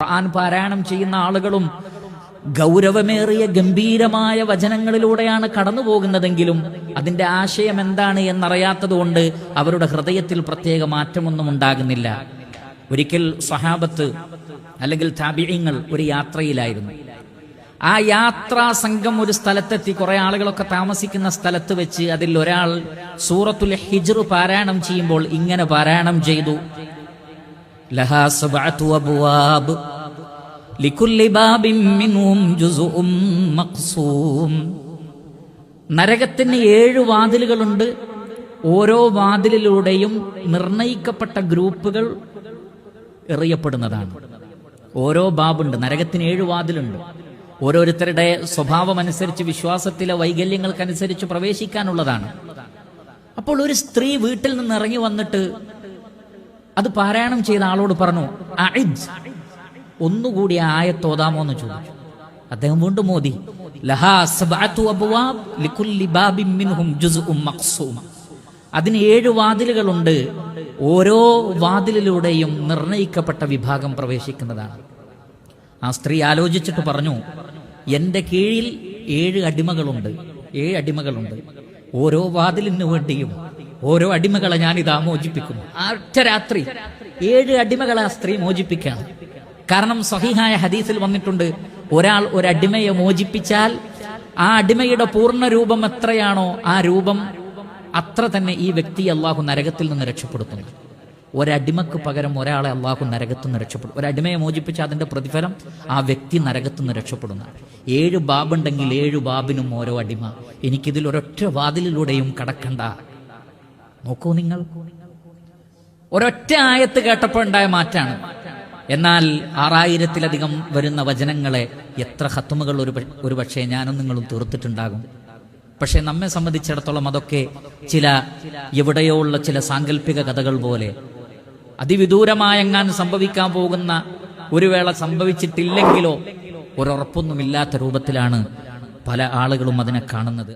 ഖുർആൻ പാരായണം ചെയ്യുന്ന ആളുകളും ഗൗരവമേറിയ ഗംഭീരമായ വചനങ്ങളിലൂടെയാണ് കടന്നു പോകുന്നതെങ്കിലും അതിന്റെ ആശയം എന്താണ് എന്നറിയാത്തതുകൊണ്ട് അവരുടെ ഹൃദയത്തിൽ പ്രത്യേക മാറ്റമൊന്നും ഉണ്ടാകുന്നില്ല. ഒരിക്കൽ സഹാബത്ത് അല്ലെങ്കിൽ താബിഈങ്ങൾ ഒരു യാത്രയിലായിരുന്നു. ആ യാത്രാ സംഘം ഒരു സ്ഥലത്തെത്തി. കുറെ ആളുകളൊക്കെ താമസിക്കുന്ന സ്ഥലത്ത് വെച്ച് അതിൽ ഒരാൾ സൂറത്തുൽ ഹിജ്ർ പാരായണം ചെയ്യുമ്പോൾ ഇങ്ങനെ പാരായണം ചെയ്തു: ലഹാ സബ്അതു അബ്വാബ് ലികുല്ലി ബാബിൻ മിൻഹും ജുസ്ഉം മഖ്സൂം. നരകത്തിന് 7 വാതിലുകളുണ്ട്. ഓരോ വാതിലിലൂടെയും നിർണയിക്കപ്പെട്ട ഗ്രൂപ്പുകൾ എറിയപ്പെടുന്നതാണ്. ഓരോ ബാബുണ്ട്. നരകത്തിന് 7 വാതിലുണ്ട്. ഓരോരുത്തരുടെ സ്വഭാവമനുസരിച്ച്, വിശ്വാസത്തിലെ വൈകല്യങ്ങൾക്കനുസരിച്ച് പ്രവേശിക്കാനുള്ളതാണ്. അപ്പോൾ ഒരു സ്ത്രീ വീട്ടിൽ നിന്ന് ഇറങ്ങി വന്നിട്ട് അത് പാരായണം ചെയ്ത ആളോട് പറഞ്ഞു, അഇദ്, ഒന്നുകൂടി ആയത്തോതാമോ എന്ന് ചോദിച്ചു. അദ്ദേഹം വീണ്ടും മോദി, ലഹാ സബ്അതു അബ്വാബ് ലികുല്ലി ബാബിൻ മിൻഹും ജുസ്ഉം മഖ്സൂം. അതിന് 7 വാതിലുകളുണ്ട്. ഓരോ വാതിലിലൂടെയും നിർണയിക്കപ്പെട്ട വിഭാഗം പ്രവേശിക്കുന്നതാണ്. ആ സ്ത്രീ ആലോചിച്ചിട്ട് പറഞ്ഞു, എന്റെ കീഴിൽ 7 അടിമകളുണ്ട്. 7 അടിമകളുണ്ട്. ഓരോ വാതിലിനു വേണ്ടിയും ഓരോ അടിമകളെ ഞാനിതാ മോചിപ്പിക്കുന്നു. ഒറ്റ രാത്രി 7 അടിമകളെ ആ സ്ത്രീ മോചിപ്പിക്കുകയാണ്. കാരണം സഹീഹായ ഹദീസിൽ വന്നിട്ടുണ്ട്, ഒരാൾ ഒരു അടിമയെ മോചിപ്പിച്ചാൽ ആ അടിമയുടെ പൂർണ്ണ രൂപം എത്രയാണോ ആ രൂപം അത്ര തന്നെ ഈ വ്യക്തിയെ അള്ളാഹു നരകത്തിൽ നിന്ന് രക്ഷപ്പെടുത്തുന്നു. ഒരടിമക്ക് പകരം ഒരാളെ അള്ളാഹു നരകത്തു നിന്ന് രക്ഷപ്പെടും. ഒരടിമയെ മോചിപ്പിച്ച അതിന്റെ പ്രതിഫലം ആ വ്യക്തി നരകത്തു നിന്ന് രക്ഷപ്പെടുന്ന. 7 ബാബുണ്ടെങ്കിൽ 7 ബാബിനും ഓരോ അടിമ. എനിക്കിതിൽ ഒരൊറ്റ വാതിലിലൂടെയും കടക്കണ്ട. നോക്കൂ നിങ്ങൾ, ഒരൊറ്റ ആയത്ത് കേട്ടപ്പോൾ ഉണ്ടായ മാറ്റാണ്. എന്നാൽ 6000-ലധികം വരുന്ന വചനങ്ങളെ എത്ര ഖത്മുകൾ ഒരു പക്ഷേ ഞാനും നിങ്ങളും തീർത്തിട്ടുണ്ടാകും. പക്ഷെ നമ്മെ സംബന്ധിച്ചിടത്തോളം അതൊക്കെ ചില എവിടെയോ ഉള്ള ചില സാങ്കല്പിക കഥകൾ പോലെ, അതിവിദൂരമായെങ്ങാൻ സംഭവിക്കാൻ പോകുന്ന, ഒരു വേള സംഭവിച്ചിട്ടില്ലെങ്കിലോ ഒരുറപ്പൊന്നുമില്ലാത്ത രൂപത്തിലാണ് പല ആളുകളും അതിനെ കാണുന്നത്.